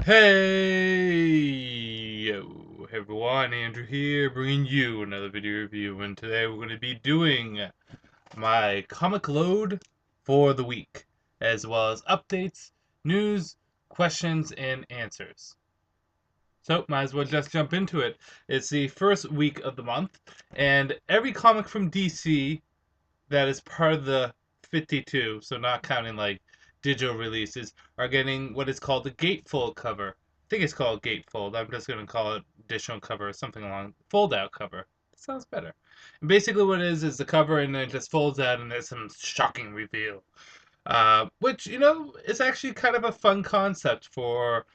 Hey everyone, Andrew here, bringing you another video review, and today we're going to be doing my comic load for the week, as well as updates, news, questions, and answers. So, might as well just jump into it. It's the first week of the month, and every comic from DC that is part of the 52, so not counting like digital releases, are getting what is called the gatefold cover. I think it's called gatefold. I'm just going to call it additional cover or something along fold out cover. That sounds better. And basically, what it is the cover, and then it just folds out, and there's some shocking reveal. Which, is actually kind of a fun concept for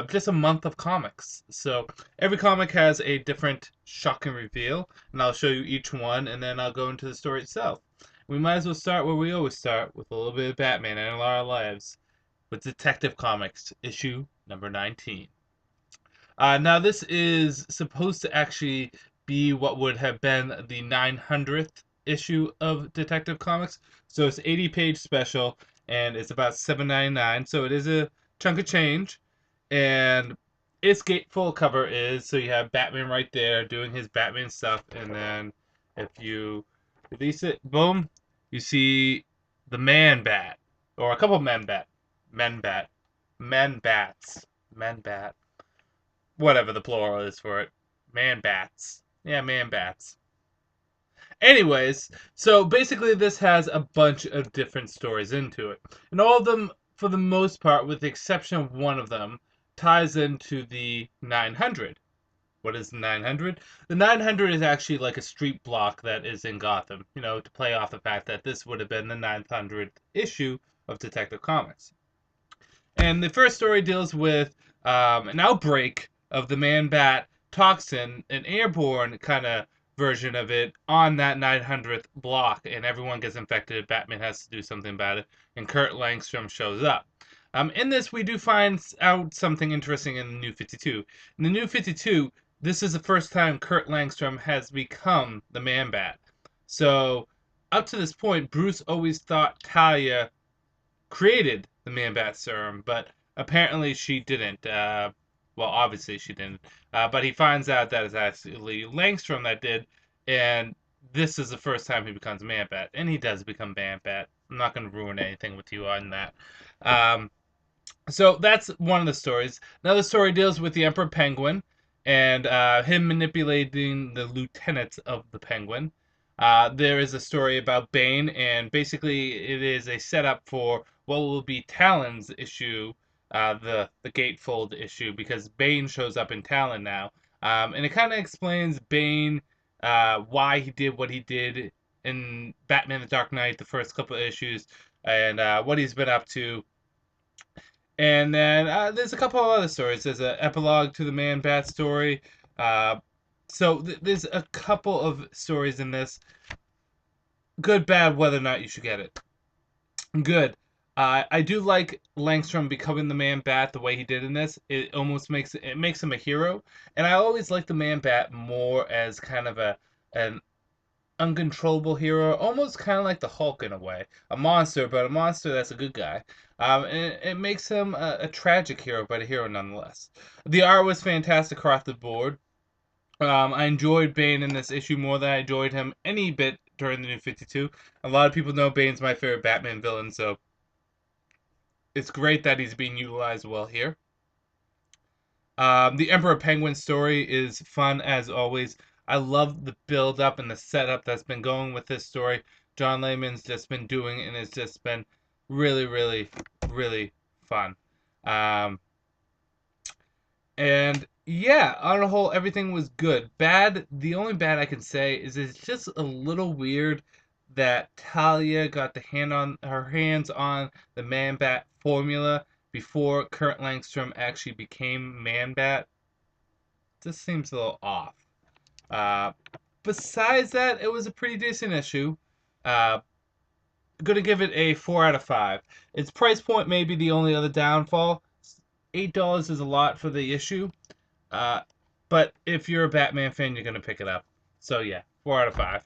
just a month of comics. So every comic has a different shocking reveal, and I'll show you each one, and then I'll go into the story itself. We might as well start where we always start, with a little bit of Batman in our lives, with Detective Comics, issue number 19. Now, this is supposed to actually be what would have been the 900th issue of Detective Comics. So it's 80-page special, and it's about $7.99. So it is a chunk of change. And its gatefold cover is, so you have Batman right there doing his Batman stuff, and then if you release it, boom, you see the Man Bat, or a couple Men Bat, Men Bat, Men Bats, Men Bat, whatever the plural is for it. Man bats. Yeah, man bats. Anyways, so basically this has a bunch of different stories into it. And all of them, for the most part, with the exception of one of them, ties into the 900. What is the 900? The 900 is actually like a street block that is in Gotham, to play off the fact that this would have been the 900th issue of Detective Comics. And the first story deals with an outbreak of the Man Bat toxin, an airborne kind of version of it, on that 900th block, and everyone gets infected. Batman has to do something about it, and Kurt Langstrom shows up. In this, we do find out something interesting in the New 52. In the New 52, this is the first time Kurt Langstrom has become the Man Bat. So, up to this point, Bruce always thought Talia created the Man Bat serum, but apparently she didn't. Well, obviously she didn't. But he finds out that it's actually Langstrom that did, and this is the first time he becomes Man Bat, and he does become Man Bat. I'm not going to ruin anything with you on that. Um, so that's one of the stories. Another story deals with the Emperor Penguin and him manipulating the lieutenants of the Penguin. There is a story about Bane, and basically it is a setup for what will be Talon's issue, the Gatefold issue, because Bane shows up in Talon now, and it kind of explains Bane, why he did what he did in Batman: The Dark Knight, the first couple of issues, and what he's been up to. And then there's a couple of other stories. There's an epilogue to the Man Bat story. Uh, there's a couple of stories in this. Good, bad, whether or not you should get it. Good. I do like Langstrom becoming the Man Bat the way he did in this. It almost makes him a hero, and I always like the Man Bat more as kind of an uncontrollable hero, almost kind of like the Hulk in a way, a monster, but a monster that's a good guy. And it makes him a tragic hero, but a hero nonetheless. The art was fantastic across the board. I enjoyed Bane in this issue more than I enjoyed him any bit during the New 52. A lot of people know Bane's my favorite Batman villain, so it's great that he's being utilized well here. The Emperor Penguin story is fun as always. I love the build up and the setup that's been going with this story. John Layman's just been doing, and it's just been really, really, really fun. Um, and yeah, on the whole, everything was good. Bad, the only bad I can say is it's just a little weird that Talia got her hands on the Man Bat formula before Kurt Langstrom actually became Man Bat. This seems a little off. Uh, Besides that, it was a pretty decent issue. Uh, Gonna give it a 4 out of 5. Its price point may be the only other downfall. $8 is a lot for the issue. Uh, but if you're a Batman fan, you're gonna pick it up. So yeah, 4 out of 5.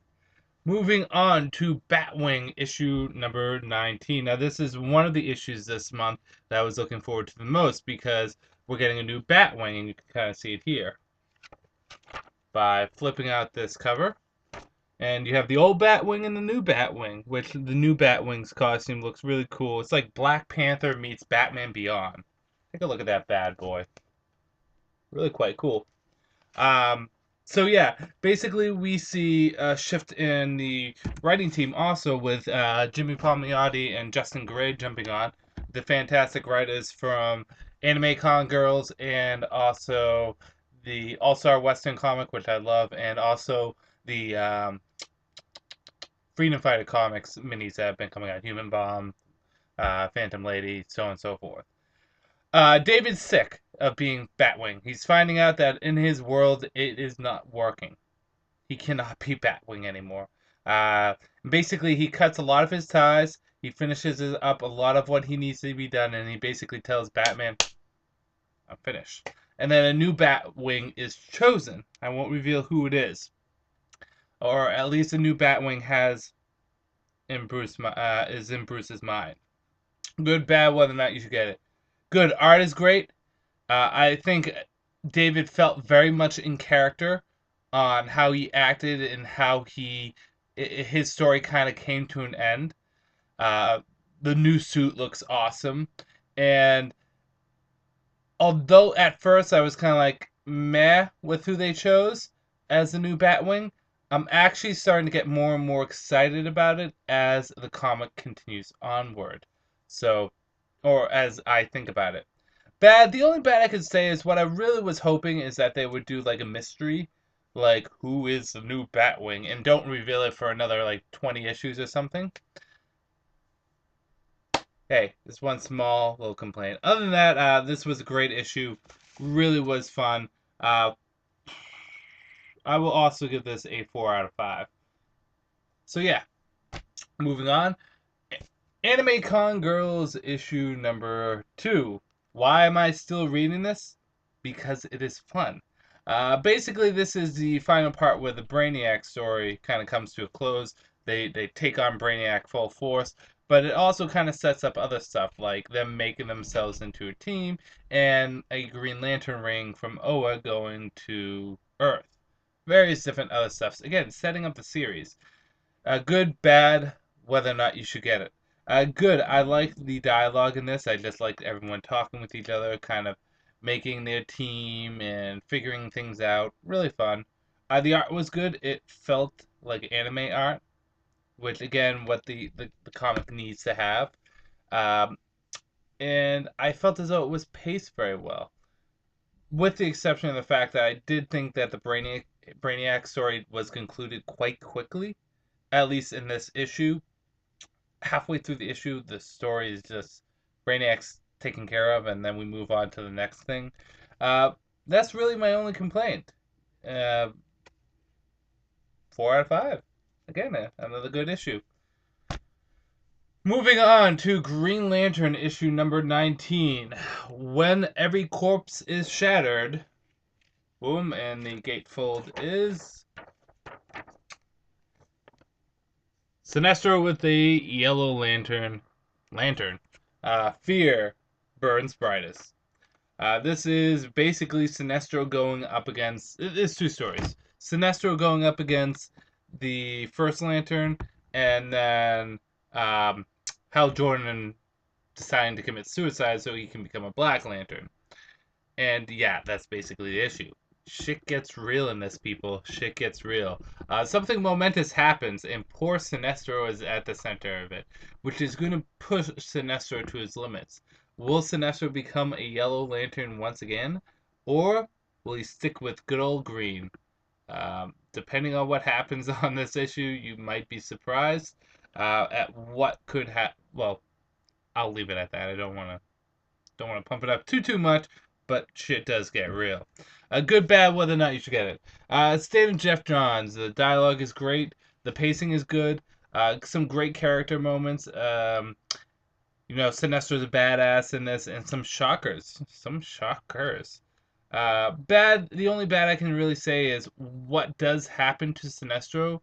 Moving on to Batwing issue number 19. Now, this is one of the issues this month that I was looking forward to the most because we're getting a new Batwing, and you can kind of see it here by flipping out this cover. And you have the old Batwing and the new Batwing, which the new Batwing's costume looks really cool. It's like Black Panther meets Batman Beyond. Take a look at that bad boy. Really quite cool. So yeah, basically we see a shift in the writing team also with Jimmy Palmiotti and Justin Gray jumping on. The fantastic writers from Anime Con Girls and also the All-Star Western comic, which I love, and also the Freedom Fighter comics minis that have been coming out. Human Bomb, Phantom Lady, so on and so forth. David's sick of being Batwing. He's finding out that in his world it is not working. He cannot be Batwing anymore. Basically, he cuts a lot of his ties. He finishes up a lot of what he needs to be done, and he basically tells Batman, I'm finished. And then a new Batwing is chosen. I won't reveal who it is. Or at least a new Batwing is in Bruce's mind. Good, bad, whether or not you should get it. Good. Art is great. I think David felt very much in character on how he acted and how his story kind of came to an end. The new suit looks awesome. And although at first I was kind of like meh with who they chose as the new Batwing, I'm actually starting to get more and more excited about it as the comic continues onward. So, or as I think about it. Bad, the only bad I could say is what I really was hoping is that they would do like a mystery, like who is the new Batwing, and don't reveal it for another like 20 issues or something. Hey, this one small little complaint. Other than that, this was a great issue. Really was fun. I will also give this a 4 out of 5. So yeah, moving on. Anime Con Girls issue number 2. Why am I still reading this? Because it is fun. Basically, this is the final part where the Brainiac story kind of comes to a close. They take on Brainiac full force, but it also kind of sets up other stuff like them making themselves into a team and a Green Lantern ring from Oa going to Earth. Various different other stuffs. Again, setting up the series. Good, bad, whether or not you should get it. Good. I like the dialogue in this. I just liked everyone talking with each other, kind of making their team and figuring things out. Really fun. The art was good. It felt like anime art, which again, what the comic needs to have. Um, and I felt as though it was paced very well, with the exception of the fact that I did think that the Brainiac story was concluded quite quickly, at least in this issue. Halfway through the issue, the story is just Brainiac's taken care of, and then we move on to the next thing. That's really my only complaint. 4 out of 5. Again, another good issue. Moving on to Green Lantern issue number 19. When every corpse is shattered. Boom, and the gatefold is Sinestro with the yellow lantern. Fear burns brightest. This is basically Sinestro going up against. It's two stories. Sinestro going up against the first lantern, and then Hal Jordan deciding to commit suicide so he can become a Black Lantern. And yeah, that's basically the issue. Shit gets real in this, people. Shit gets real. Something momentous happens, and poor Sinestro is at the center of it, which is going to push Sinestro to his limits. Will Sinestro become a Yellow Lantern once again, or will he stick with good old Green? Depending on what happens on this issue, you might be surprised at what could happen. Well, I'll leave it at that. I don't want to pump it up too much, but shit does get real. Good, bad, whether or not you should get it. Stan and Jeff Johns. The dialogue is great. The pacing is good. Some great character moments. Sinestro's a badass in this, and some shockers. Bad. The only bad I can really say is what does happen to Sinestro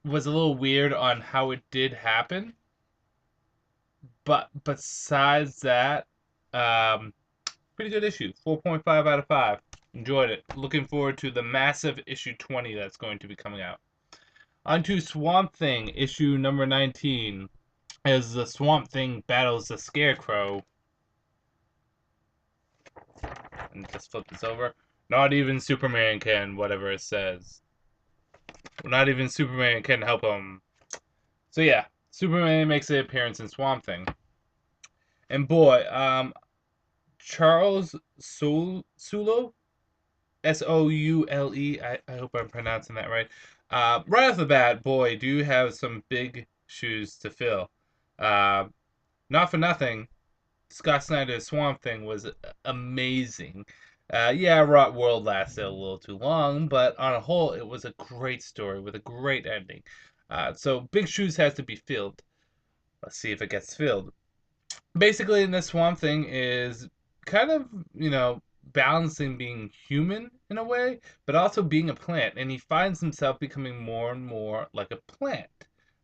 was a little weird on how it did happen. But besides that, um, pretty good issue. 4.5 out of 5. Enjoyed it. Looking forward to the massive issue 20 that's going to be coming out. On to Swamp Thing, issue number 19. As the Swamp Thing battles the Scarecrow. And just flip this over. Not even Superman can, whatever it says. Not even Superman can help him. So yeah, Superman makes an appearance in Swamp Thing. And boy, Charles Soule, Soule. I hope I'm pronouncing that right. Right off the bat, boy, do you have some big shoes to fill. Not for nothing, Scott Snyder's Swamp Thing was amazing. Yeah, Rot World lasted a little too long, but on a whole, it was a great story with a great ending. So Big Shoes has to be filled. Let's see if it gets filled. Basically, in this Swamp Thing is kind of, balancing being human in a way, but also being a plant. And he finds himself becoming more and more like a plant.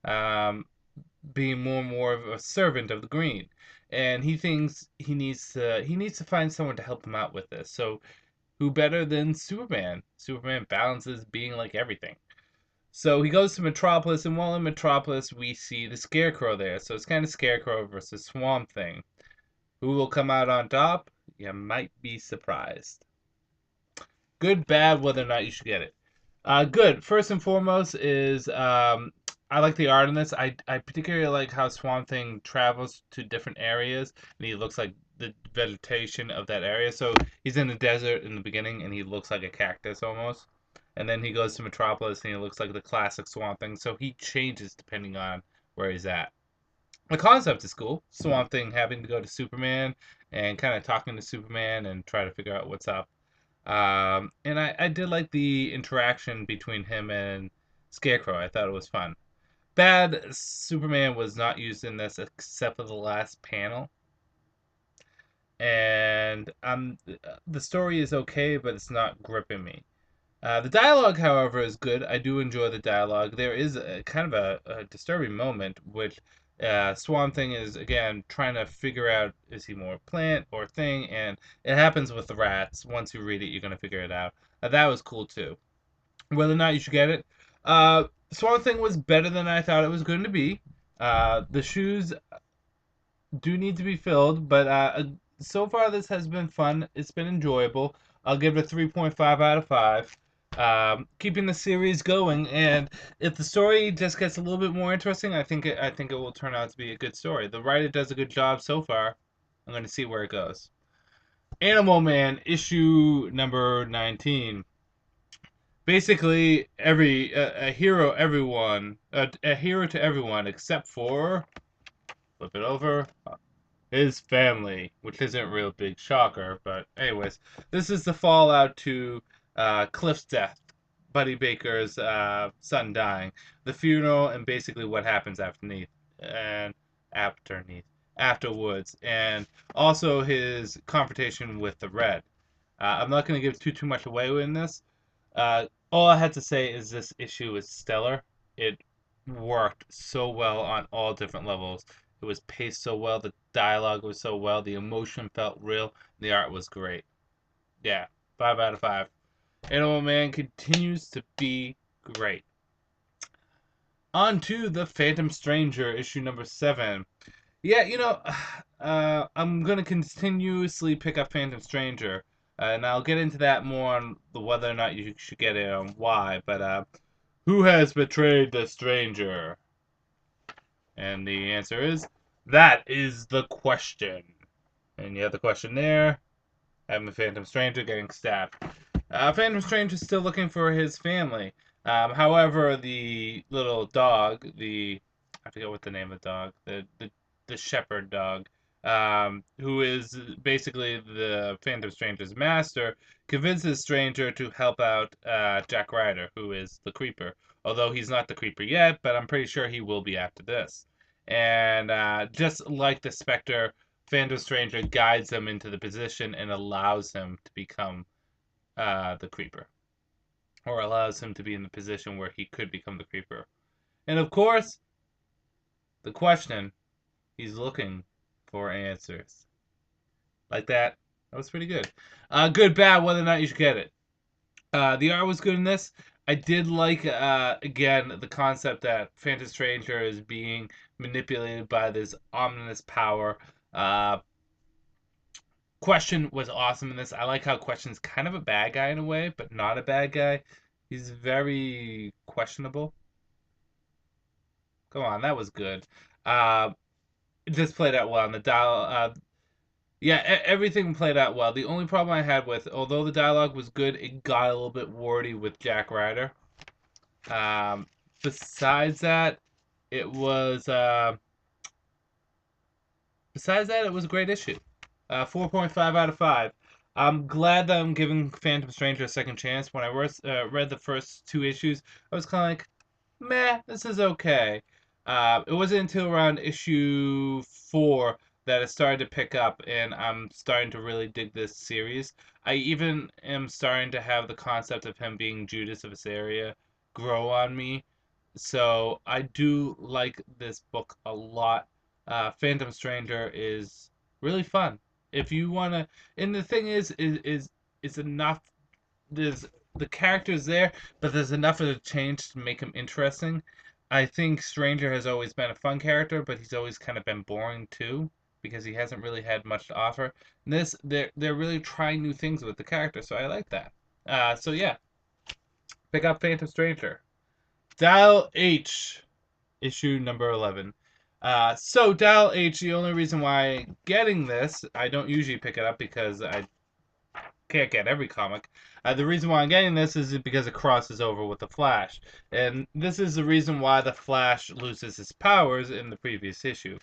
Um, being more and more of a servant of the green, and he thinks he needs to find someone to help him out with this. So who better than Superman? Superman balances being like everything. So he goes to Metropolis, and while in Metropolis, we see the Scarecrow there. So it's kind of Scarecrow versus Swamp Thing. Who will come out on top? You might be surprised. Good, bad, whether or not you should get it. Good. First and foremost is I like the art in this. I particularly like how Swamp Thing travels to different areas, and he looks like the vegetation of that area. So he's in the desert in the beginning, and he looks like a cactus almost. And then he goes to Metropolis, and he looks like the classic Swamp Thing. So he changes depending on where he's at. The concept is cool. Swamp Thing having to go to Superman and kind of talking to Superman and try to figure out what's up. And I did like the interaction between him and Scarecrow. I thought it was fun. Bad, Superman was not used in this except for the last panel. And the story is okay, but it's not gripping me. The dialogue, however, is good. I do enjoy the dialogue. There is kind of a disturbing moment, which Swamp Thing is, again, trying to figure out, is he more plant or thing? And it happens with the rats. Once you read it, you're going to figure it out. That was cool, too. Whether or not you should get it. Swamp Thing was better than I thought it was going to be. The shoes do need to be filled, but so far this has been fun. It's been enjoyable. I'll give it a 3.5 out of 5. Keeping the series going, and if the story just gets a little bit more interesting, I think it will turn out to be a good story. The writer does a good job so far. I'm going to see where it goes. Animal Man issue number 19. Basically, a hero, a hero to everyone except for, flip it over, his family, which isn't a real big shocker. But anyways, this is the fallout to Cliff's death, Buddy Baker's son dying, the funeral, and basically what happens afterwards, and also his confrontation with the Red. I'm not going to give too much away in this. All I had to say is this issue is stellar. It worked so well on all different levels. It was paced so well, the dialogue was so well, the emotion felt real, the art was great. Yeah, 5 out of 5. Animal Man continues to be great. On to the Phantom Stranger, issue number 7. Yeah, I'm going to continuously pick up Phantom Stranger, and I'll get into that more on the whether or not you should get it and why, but who has betrayed the stranger? And the answer is, that is the question. And you have the question there. Having the Phantom Stranger getting stabbed. Phantom Stranger is still looking for his family. However, the little dog, I forget what the name of the dog, the shepherd dog, who is basically the Phantom Stranger's master, convinces Stranger to help out Jack Ryder, who is the Creeper. Although he's not the Creeper yet, but I'm pretty sure he will be after this. And just like the Spectre, Phantom Stranger guides him into the position and allows him to become the Creeper. Or allows him to be in the position where he could become the Creeper. And of course, the question, he's looking for answers. Like that. That was pretty good. Good, bad, whether or not you should get it. The art was good in this. I did like, again, the concept that Phantom Stranger is being manipulated by this ominous power. Uh, Question was awesome in this. I like how Question's kind of a bad guy in a way, but not a bad guy. He's very questionable. Come on, that was good. Uh, this played out well. And the dial, yeah, everything played out well. The only problem I had with, although the dialogue was good, it got a little bit wordy with Jack Ryder. Um, besides that, it was it was a great issue. 4.5 out of 5. I'm glad that I'm giving Phantom Stranger a second chance. When I read the first two issues, I was kind of like, meh, this is okay. It wasn't until around issue 4 that it started to pick up, and I'm starting to really dig this series. I even am starting to have the concept of him being Judas of Caesarea grow on me. So I do like this book a lot. Phantom Stranger is really fun. If you wanna, and the thing is enough. There's the characters there, but there's enough of a change to make him interesting. I think Stranger has always been a fun character, but he's always kind of been boring too because he hasn't really had much to offer. And this, they're really trying new things with the character, so I like that. So yeah, pick up Phantom Stranger. Dial H, issue number 11. So Dial H, the only reason why I'm getting this, I don't usually pick it up because I can't get every comic. The reason why I'm getting this is because it crosses over with the Flash, and this is the reason why the Flash loses his powers in the previous issue.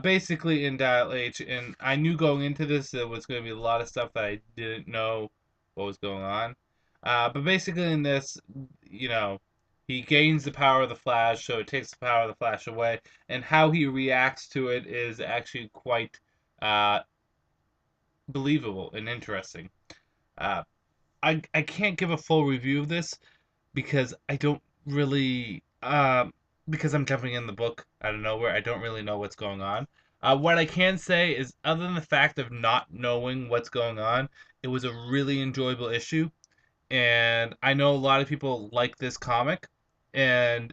Basically, in Dial H, and I knew going into this there was going to be a lot of stuff that I didn't know what was going on. But basically, in this, you know, he gains the power of the Flash, so it takes the power of the Flash away, and how he reacts to it is actually quite uh, believable and interesting. Uh, I can't give a full review of this because I don't really because I'm jumping in the book out of nowhere. I don't really know what's going on. What I can say is, other than the fact of not knowing what's going on, it was a really enjoyable issue, and I know a lot of people like this comic, and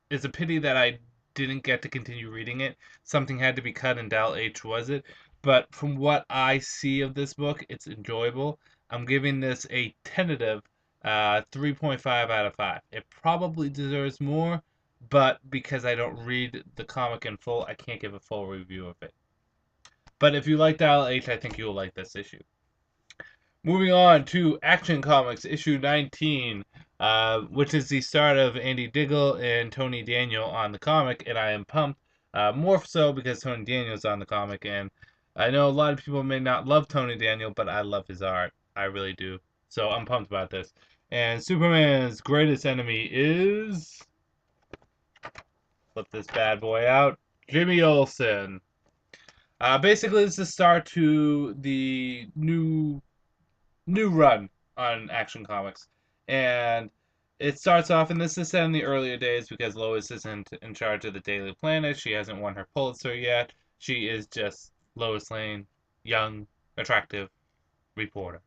it's a pity that I didn't get to continue reading it. Something had to be cut, and Dal H was it. But from what I see of this book, it's enjoyable. I'm giving this a tentative 3.5 out of 5. It probably deserves more, but because I don't read the comic in full, I can't give a full review of it. But if you like Dial H, I think you will like this issue. Moving on to Action Comics issue 19, which is the start of Andy Diggle and Tony Daniel on the comic, and I am pumped. More so because Tony Daniel's on the comic, and I know a lot of people may not love Tony Daniel, but I love his art. I really do. So I'm pumped about this. And Superman's greatest enemy is... Flip this bad boy out. Jimmy Olsen. Basically, it's the start to the new run on Action Comics, and it starts off, and this is set in the earlier days because Lois isn't in charge of the Daily Planet. She hasn't won her Pulitzer yet. She is just Lois Lane, young, attractive reporter.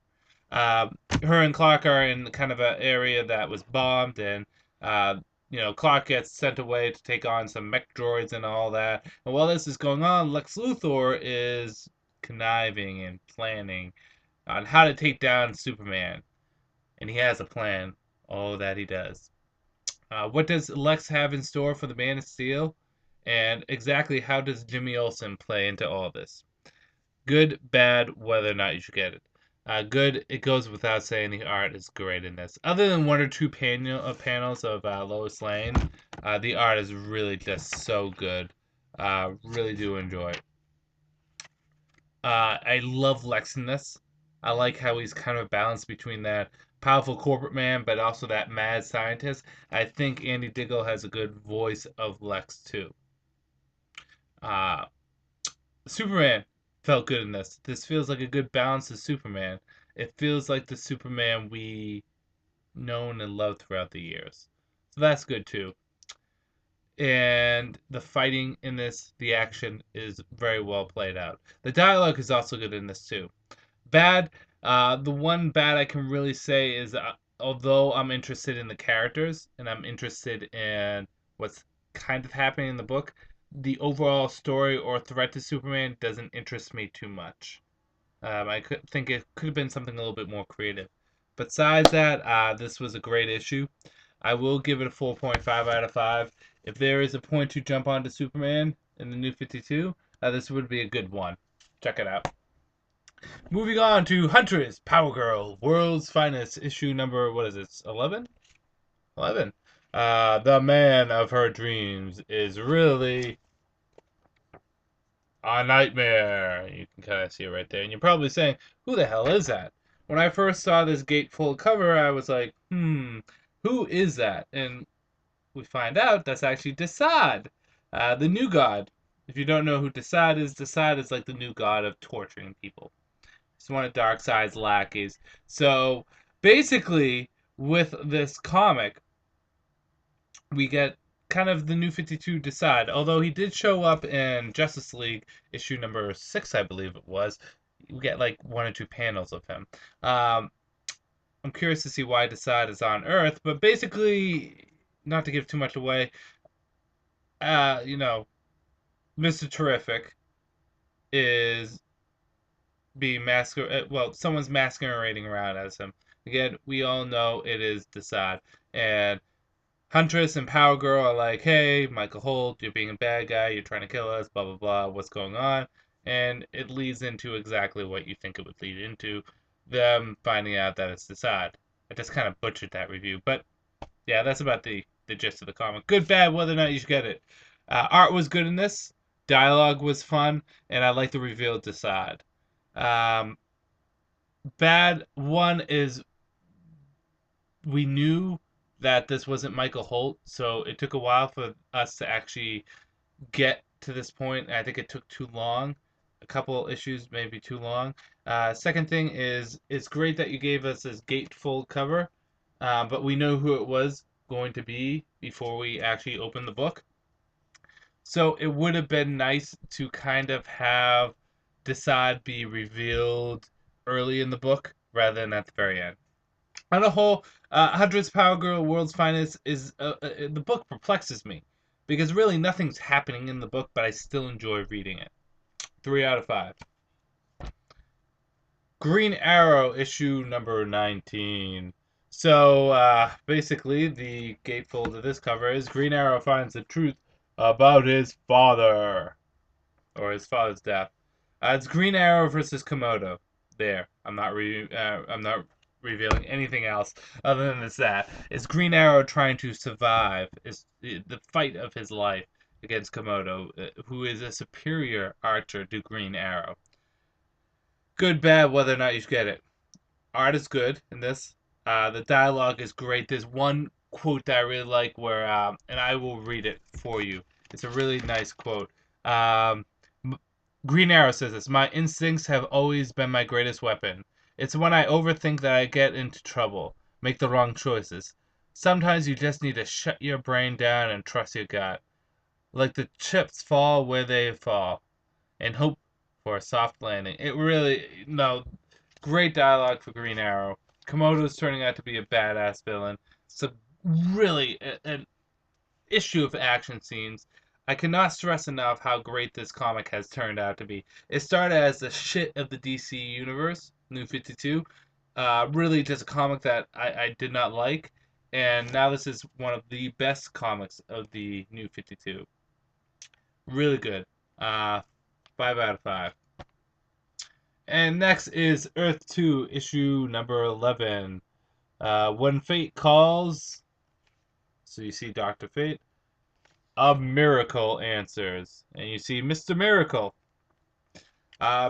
Her and Clark are in kind of an area that was bombed, and uh, Clark gets sent away to take on some mech droids and all that. And while this is going on, Lex Luthor is conniving and planning on how to take down Superman, and he has a plan. Oh, that he does. What does Lex have in store for the Man of Steel? And exactly how does Jimmy Olsen play into all this? Good, bad, whether or not you should get it. Good, it goes without saying the art is great in this. Other than one or two panels of Lois Lane, the art is really just so good. Really do enjoy it. I love Lex in this. I like how he's kind of balanced between that powerful corporate man, but also that mad scientist. I think Andy Diggle has a good voice of Lex too. Uh, Superman felt good in this. This feels like a good balance of Superman. It feels like the Superman we known and loved throughout the years. So that's good too. and the fighting in this, the action is very well played out. The dialogue is also good in this too. Bad, the one bad I can really say is although I'm interested in the characters and I'm interested in what's kind of happening in the book, the overall story or threat to Superman doesn't interest me too much. I could think it could have been something a little bit more creative. Besides that, this was a great issue. I will give it a 4.5 out of 5. If there is a point to jump onto Superman in the New 52, this would be a good one. Check it out. Moving on to Huntress, Power Girl, World's Finest, issue number, what is it, 11? 11. The man of her dreams is really a nightmare. You can kind of see it right there. And you're probably saying, who the hell is that? When I first saw this gatefold cover, I was like, who is that? And we find out that's actually Desaad, the new god. If you don't know who Desaad is like the new god of torturing people. He's one of Darkseid's lackeys. So basically, with this comic, we get kind of the New 52 Desaad. Although he did show up in Justice League issue number 6, I believe it was. We get like one or two panels of him. I'm curious to see why Desaad is on Earth, but basically, not to give too much away, Mr. Terrific is being someone's masquerading around as him. Again, we all know it is Desaad. And Huntress and Power Girl are like, hey, Michael Holt, you're being a bad guy, you're trying to kill us, blah, blah, blah, what's going on? And it leads into exactly what you think it would lead into, them finding out that it's Desaad. I just kind of butchered that review, but yeah, that's about the gist of the comic. Good, bad, whether or not you should get it. Art was good in this, dialogue was fun, and I like the reveal of Desaad. Bad one is we knew that this wasn't Michael Holt, so it took a while for us to actually get to this point. I think it took too long. A couple issues maybe too long. Second thing is, it's great that you gave us this gatefold cover, but we know who it was going to be before we actually opened the book. So it would have been nice to kind of have Desaad be revealed early in the book rather than at the very end. On a whole, Huntress Power Girl, World's Finest is the book perplexes me because really nothing's happening in the book, but I still enjoy reading it. 3 out of 5. Green Arrow issue number 19. So basically, the gatefold of this cover is Green Arrow finds the truth about his father, or his father's death. It's Green Arrow versus Komodo. There, I'm not revealing anything else other than that. It's Green Arrow trying to survive. Is the fight of his life against Komodo, who is a superior archer to Green Arrow. Good, bad, whether or not you get it. Art is good in this. The dialogue is great. There's one quote that I really like where, and I will read it for you. It's a really nice quote. Green Arrow says this: "My instincts have always been my greatest weapon. It's when I overthink that I get into trouble, make the wrong choices. Sometimes you just need to shut your brain down and trust your gut. Like the chips fall where they fall, and hope for a soft landing." It really, no, great dialogue for Green Arrow. Komodo's turning out to be a badass villain. It's a really an issue of action scenes. I cannot stress enough how great this comic has turned out to be. It started as the shit of the DC universe, New 52. Really just a comic that I did not like. And now this is one of the best comics of the New 52. Really good. 5 out of 5. And next is Earth 2, issue number 11. When Fate Calls, so you see Dr. Fate, a miracle answers. And you see Mr. Miracle.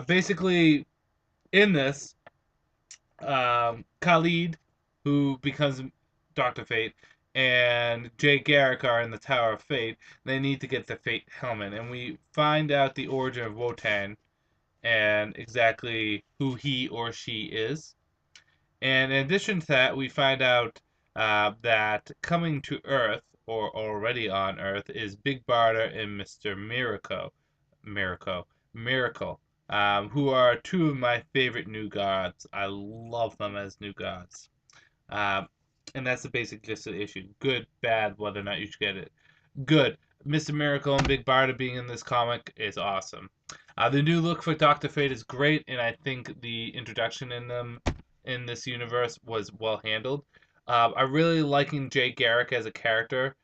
Basically, in this, Khalid, who becomes Dr. Fate, and Jay Garrick are in the Tower of Fate. They need to get the Fate helmet. And we find out the origin of Wotan and exactly who he or she is. And in addition to that, we find out that coming to Earth or already on Earth, is Big Barda and Mr. Miracle, who are two of my favorite new gods. I love them as new gods. Um, and that's the basic gist of the issue. Good, bad, whether or not you should get it. Good. Mr. Miracle and Big Barda being in this comic is awesome. The new look for Doctor Fate is great, and I think the introduction in this universe was well handled. I really liking Jay Garrick as a character.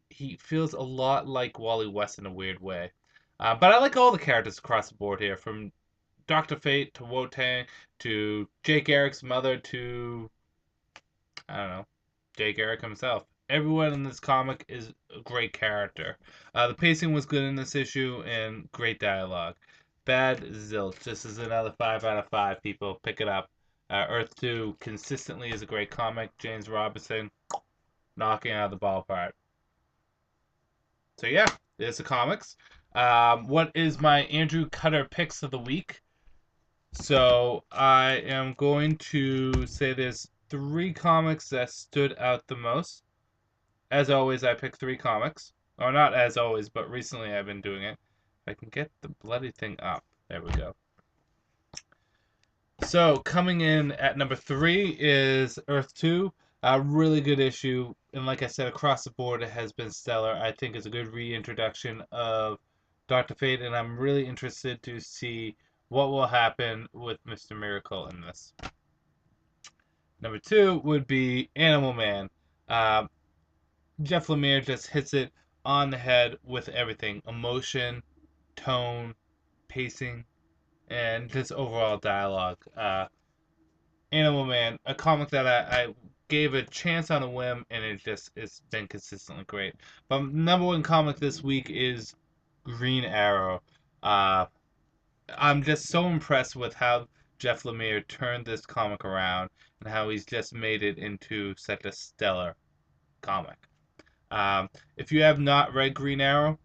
He feels a lot like Wally West in a weird way. But I like all the characters across the board here, from Doctor Fate to Wotang to Jay Garrick's mother to, I don't know, Jay Garrick himself. Everyone in this comic is a great character. The pacing was good in this issue and great dialogue. Bad zilch. This is another 5 out of 5. People pick it up. Earth 2 consistently is a great comic. James Robinson knocking out of the ballpark. So yeah, there's the comics. What is my Andrewcutter picks of the week? So I am going to say there's 3 comics that stood out the most. As always, I pick 3 comics. Or not as always, but recently I've been doing it. If I can get the bloody thing up. There we go. So coming in at number 3 is Earth 2. A really good issue. And like I said, across the board, it has been stellar. I think it's a good reintroduction of Dr. Fate, and I'm really interested to see what will happen with Mr. Miracle in this. Number 2 would be Animal Man. Uh, Jeff Lemire just hits it on the head with everything: emotion, tone, pacing, and just overall dialogue. Animal Man, a comic that I gave a chance on a whim, and it's been consistently great. But number 1 comic this week is Green Arrow. Uh, I'm just so impressed with how Jeff Lemire turned this comic around and how he's just made it into such a stellar comic. If you have not read Green Arrow,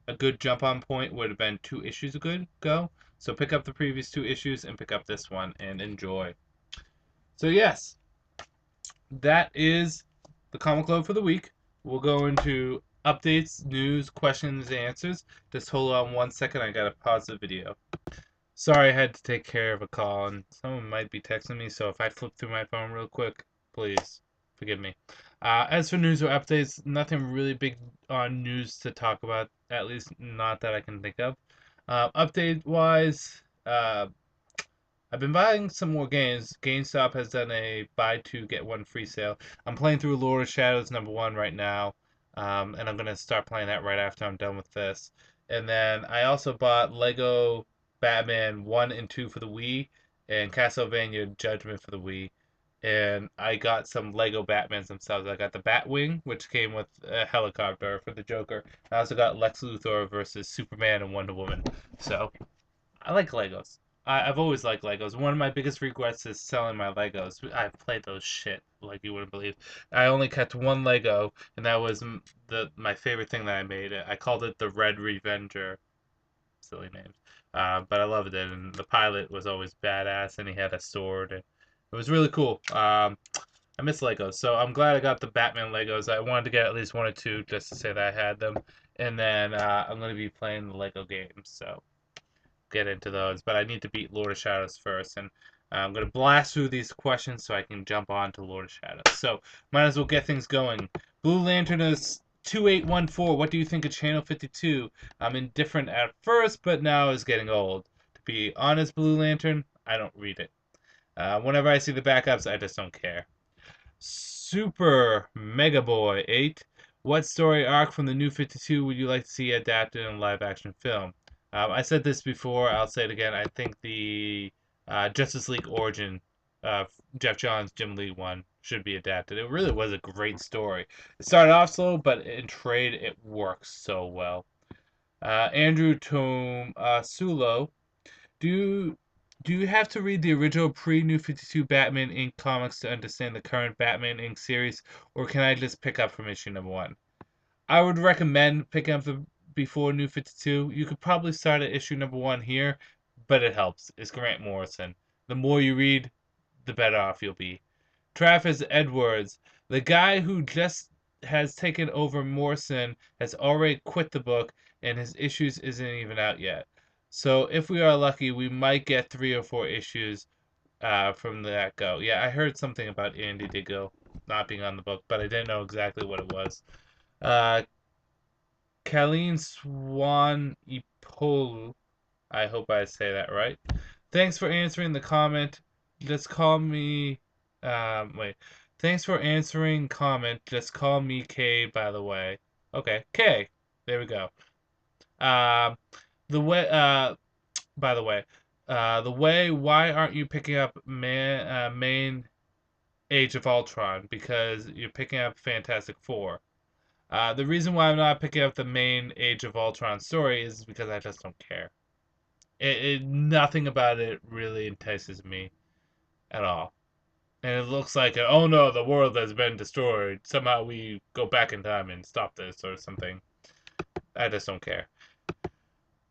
a good jump on point would have been 2 issues ago. So pick up the previous 2 issues and pick up this one and enjoy. So yes, that is the comic load for the week. We'll go into updates, news, questions, answers. Just hold on 1 second. I gotta pause the video. Sorry, I had to take care of a call, and someone might be texting me. So if I flip through my phone real quick, please forgive me. As for news or updates, nothing really big on news to talk about, at least not that I can think of. Update-wise, I've been buying some more games. GameStop has done a buy 2, get 1 free sale. I'm playing through Lord of Shadows number 1 right now, and I'm going to start playing that right after I'm done with this. And then I also bought Lego Batman 1 and 2 for the Wii, and Castlevania Judgment for the Wii. And I got some Lego Batmans themselves. I got the Batwing, which came with a helicopter for the Joker. I also got Lex Luthor versus Superman and Wonder Woman. So, I like Legos. I've always liked Legos. One of my biggest regrets is selling my Legos. I've played those shit like you wouldn't believe. I only kept 1 Lego, and that was my favorite thing that I made. I called it the Red Revenger. Silly names. But I loved it, and the pilot was always badass, and he had a sword. And it was really cool. I miss Legos, so I'm glad I got the Batman Legos. I wanted to get at least 1 or 2 just to say that I had them. And then I'm going to be playing the Lego games, so get into those, but I need to beat Lord of Shadows first, and I'm going to blast through these questions so I can jump on to Lord of Shadows. So, might as well get things going. Blue Lantern is 2814. What do you think of Channel 52? I'm indifferent at first, but now is getting old. To be honest, Blue Lantern, I don't read it. Whenever I see the backups, I just don't care. Super Mega Boy 8. What story arc from the New 52 would you like to see adapted in a live-action film? I said this before, I'll say it again. I think the Justice League Origin, Jeff Johns, Jim Lee one, should be adapted. It really was a great story. It started off slow, but in trade, it works so well. Andrew Sulo, do you have to read the original pre-New 52 Batman Inc. comics to understand the current Batman Inc. series, or can I just pick up from issue number 1? I would recommend picking up the before New 52. You could probably start at issue number 1 here, but it helps. It's Grant Morrison. The more you read, the better off you'll be. Travis Edwards, the guy who just has taken over Morrison has already quit the book, and his issues isn't even out yet. So if we are lucky, we might get 3 or 4 issues from that go. Yeah, I heard something about Andy Diggle not being on the book, but I didn't know exactly what it was. Uh, Colleen Swan Ipolu, I hope I say that right. Thanks for answering the comment. Just call me. Wait. Thanks for answering comment. Just call me K, by the way. Okay, K. There we go. Um, the way. By the way, the way. Why aren't you picking up main Age of Ultron? Because you're picking up Fantastic Four. The reason why I'm not picking up the main Age of Ultron story is because I just don't care. Nothing about it really entices me at all. And it looks like, oh no, the world has been destroyed. Somehow we go back in time and stop this or something. I just don't care.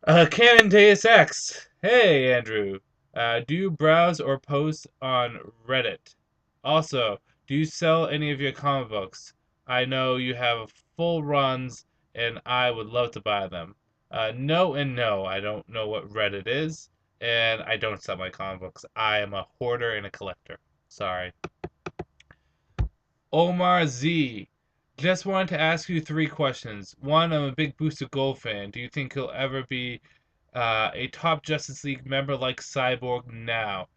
Canon Deus Ex. Hey, Andrew. Do you browse or post on Reddit? Also, do you sell any of your comic books? I know you have full runs, and I would love to buy them. No and no. I don't know what Reddit is, and I don't sell my comic books. I am a hoarder and a collector. Sorry. Omar Z. Just wanted to ask you 3 questions. One, I'm a big Booster Gold fan. Do you think he'll ever be a top Justice League member like Cyborg now?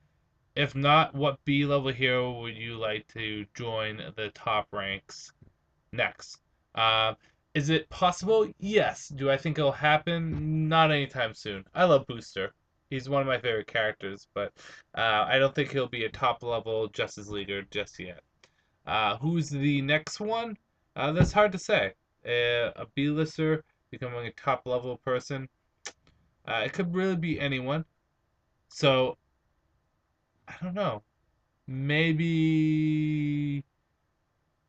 If not, what B-level hero would you like to join the top ranks next? Uh, is it possible? Yes. Do I think it'll happen? Not anytime soon. I love Booster. He's one of my favorite characters, but I don't think he'll be a top-level Justice Leaguer just yet. Who's the next one? That's hard to say. A B-lister becoming a top-level person. It could really be anyone. So, I don't know. Maybe.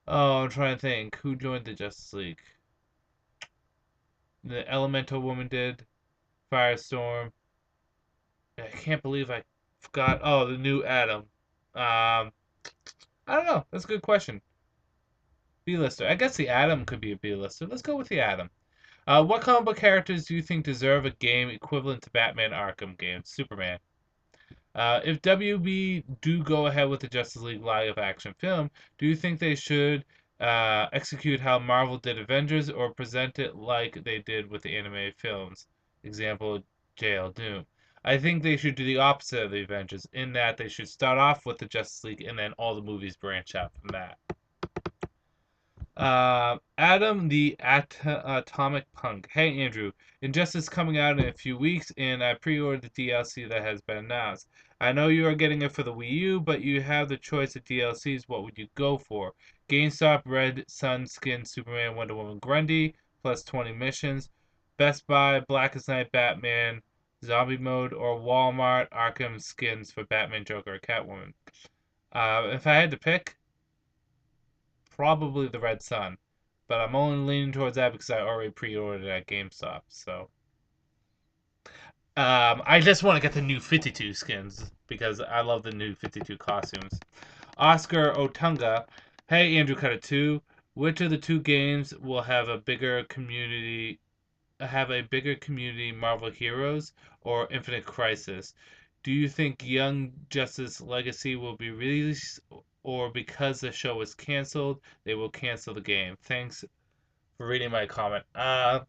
Oh, I'm trying to think. Who joined the Justice League? The Elemental Woman did. Firestorm. I can't believe I forgot. Oh, the new Adam. I don't know. That's a good question. B-lister. I guess the Atom could be a B-lister. Let's go with the Atom. What comic book characters do you think deserve a game equivalent to Batman Arkham games? Superman. If WB do go ahead with the Justice League live action film, do you think they should execute how Marvel did Avengers or present it like they did with the animated films? Example, JL Doom. I think they should do the opposite of the Avengers, in that they should start off with the Justice League and then all the movies branch out from that. Adam the Atomic Punk. Hey Andrew, Injustice coming out in a few weeks, and I pre-ordered the DLC that has been announced. I know you are getting it for the Wii U, but you have the choice of DLCs. What would you go for? GameStop Red Sun Skin Superman Wonder Woman Grundy plus 20 missions. Best Buy Blackest Night Batman Zombie Mode, or Walmart Arkham skins for Batman, Joker, or Catwoman. If I had to pick, probably the Red Sun, but I'm only leaning towards that because I already pre-ordered it at GameStop. So I just want to get the new 52 skins because I love the new 52 costumes. Oscar Otunga, hey Andrewcutter 2, which of the 2 games will have a bigger community? Marvel Heroes or Infinite Crisis? Do you think Young Justice Legacy will be released, or because the show was canceled, they will cancel the game? Thanks for reading my comment. I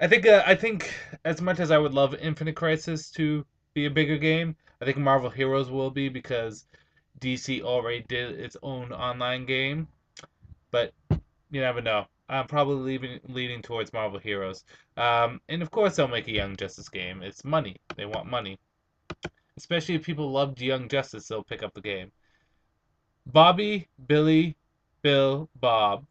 think as much as I would love Infinite Crisis to be a bigger game, I think Marvel Heroes will be because DC already did its own online game. But you never know. I'm probably leaning towards Marvel Heroes. And of course, they'll make a Young Justice game. It's money. They want money. Especially if people loved Young Justice, they'll pick up the game. Bobby, Billy, Bill, Bob.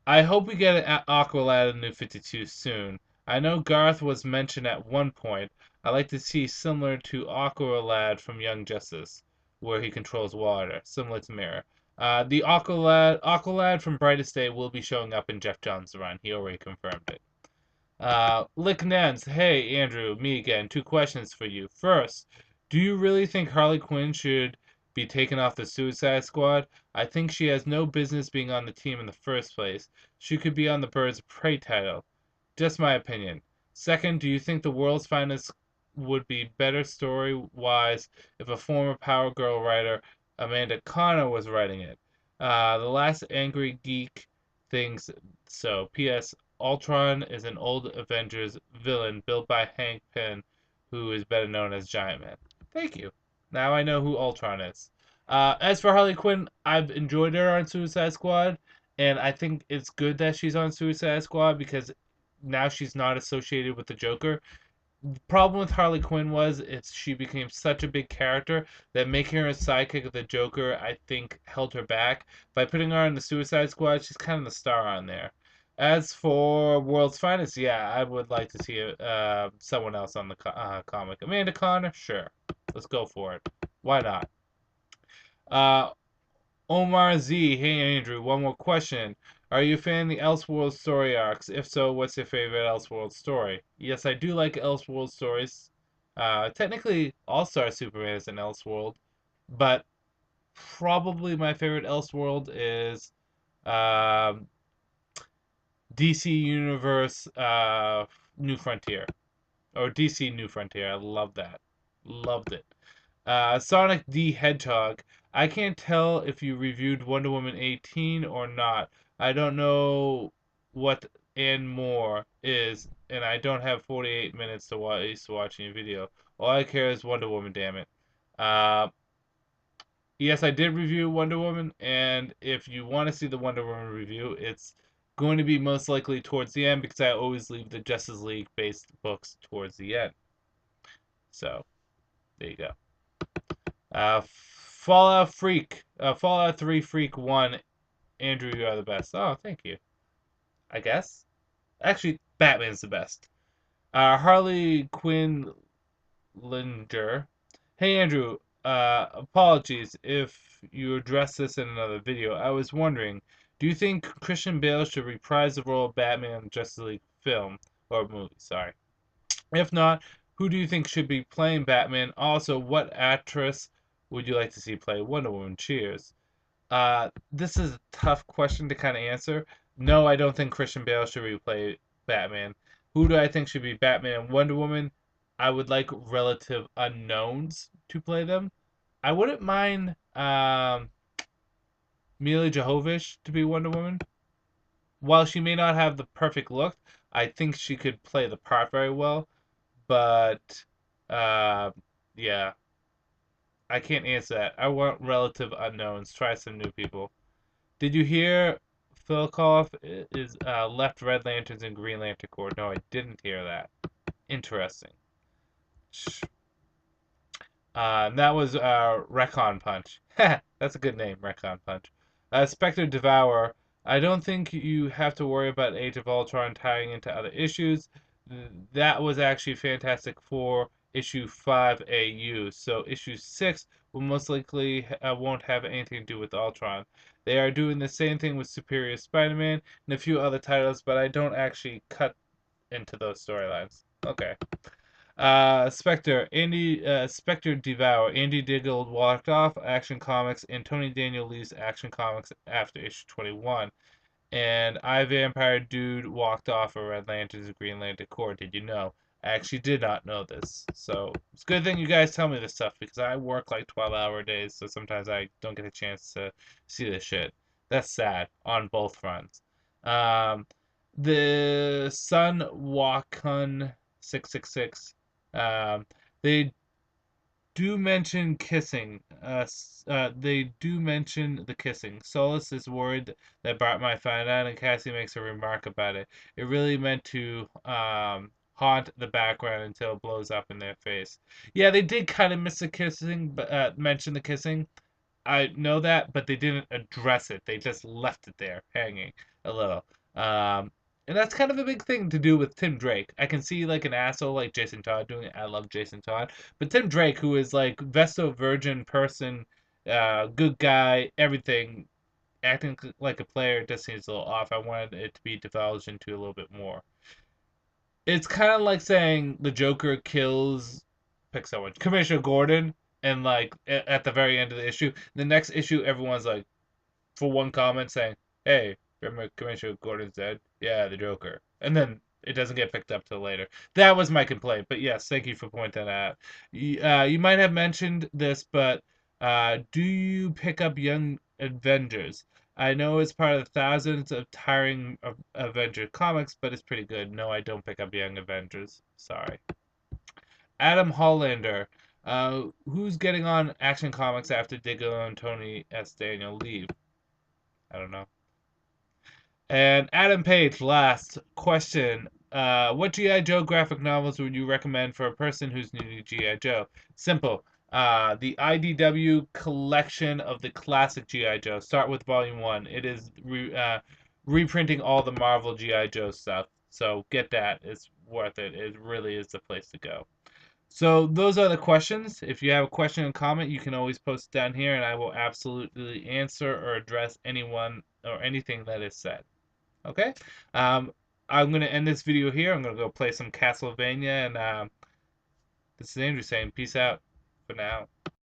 I hope we get an Aqualad in New 52 soon. I know Garth was mentioned at one point. I like to see similar to Aqualad from Young Justice, where he controls water, similar to Mirror. The Aqualad from Brightest Day will be showing up in Jeff Johns' run. He already confirmed it. Lick Nance, hey Andrew, me again. 2 questions for you. First, do you really think Harley Quinn should be taken off the Suicide Squad. I think she has no business being on the team in the first place. She could be on the Birds of Prey title. Just my opinion. Second, do you think the World's Finest would be better story-wise if a former Power Girl writer, Amanda Connor, was writing it? The last Angry Geek thinks so. P.S. Ultron is an old Avengers villain built by Hank Pym, who is better known as Giant Man. Thank you. Now I know who Ultron is. As for Harley Quinn, I've enjoyed her on Suicide Squad, and I think it's good that she's on Suicide Squad because now she's not associated with the Joker. The problem with Harley Quinn was she became such a big character that making her a sidekick of the Joker, I think, held her back. By putting her on the Suicide Squad, she's kind of the star on there. As for World's Finest, yeah, I would like to see someone else on the comic. Amanda Connor, sure, let's go for it. Why not? Uh, Omar Z, hey Andrew, one more question. Are you a fan of the Elseworld story arcs? If so, what's your favorite Elseworld story? Yes, I do like Elseworld stories. Technically, All-Star Superman is an Elseworld, but probably my favorite Elseworld is DC Universe New Frontier. Or DC New Frontier. I love that. Loved it. Sonic the Hedgehog. I can't tell if you reviewed Wonder Woman 18 or not. I don't know what and more is, and I don't have 48 minutes to waste watching a video. All I care is Wonder Woman, damn it. Uh, yes, I did review Wonder Woman, and if you want to see the Wonder Woman review, it's going to be most likely towards the end because I always leave the Justice League based books towards the end. So, there you go. Fallout 3 Freak 1. Andrew, you are the best. Oh, thank you. I guess. Actually, Batman's the best. Harley Quinn Linger. Hey, Andrew. Apologies if you addressed this in another video. I was wondering, do you think Christian Bale should reprise the role of Batman in the Justice League film or movie? Sorry. If not, who do you think should be playing Batman? Also, what actress would you like to see play Wonder Woman? Cheers. This is a tough question to kind of answer. No, I don't think Christian Bale should replay Batman. Who do I think should be Batman and Wonder Woman? I would like relative unknowns to play them. I wouldn't mind Mila Jovovich to be Wonder Woman. While she may not have the perfect look, I think she could play the part very well. But, yeah. I can't answer that. I want relative unknowns. Try some new people. Did you hear Phil Koff is left Red Lanterns and Green Lantern Corps? No, I didn't hear that. Interesting. That was Recon Punch. That's a good name, Recon Punch. Spectre Devourer. I don't think you have to worry about Age of Ultron tying into other issues. That was actually Fantastic Four issue 5 AU. So issue 6 will most likely won't have anything to do with Ultron. They are doing the same thing with Superior Spider-Man and a few other titles, but I don't actually cut into those storylines. Okay. Spectre Devour. Andy Diggle walked off Action Comics, and Tony Daniel leaves Action Comics after issue 21. And I Vampire Dude walked off of Red Lanterns and Green Lantern Corps. Did you know? I actually did not know this. So it's a good thing you guys tell me this stuff because I work like 12-hour days, so sometimes I don't get a chance to see this shit. That's sad on both fronts. The Sun Wakun 666. They do mention kissing. They do mention the kissing. Solus is worried that Bart might find out, and Cassie makes a remark about it. It really meant to haunt the background until it blows up in their face. Yeah, they did kind of miss the kissing, but mention the kissing. I know that, but they didn't address it. They just left it there, hanging a little. And that's kind of a big thing to do with Tim Drake. I can see like an asshole like Jason Todd doing it. I love Jason Todd. But Tim Drake, who is like Vesto Virgin person, good guy, everything, acting like a player just seems a little off. I wanted it to be divulged into a little bit more. It's kind of like saying the Joker kills, pick someone, Commissioner Gordon, And like at the very end of the issue, the next issue, everyone's like, for one comment saying, "Hey, remember Commissioner Gordon's dead? Yeah, the Joker." And then it doesn't get picked up till later. That was my complaint. But yes, thank you for pointing that out. You might have mentioned this, but do you pick up Young Avengers? I know it's part of the thousands of tiring Avenger comics, but it's pretty good. No, I don't pick up Young Avengers. Sorry. Adam Hollander. Who's getting on Action Comics after Diggle and Tony S. Daniel leave? I don't know. And Adam Page, last question. What G.I. Joe graphic novels would you recommend for a person who's new to G.I. Joe? Simple. The IDW collection of the classic G.I. Joe. Start with Volume 1. It is reprinting all the Marvel G.I. Joe stuff. So get that. It's worth it. It really is the place to go. So those are the questions. If you have a question or comment, you can always post it down here, and I will absolutely answer or address anyone or anything that is said. Okay? I'm going to end this video here. I'm going to go play some Castlevania, and this is Andrew saying peace out for now.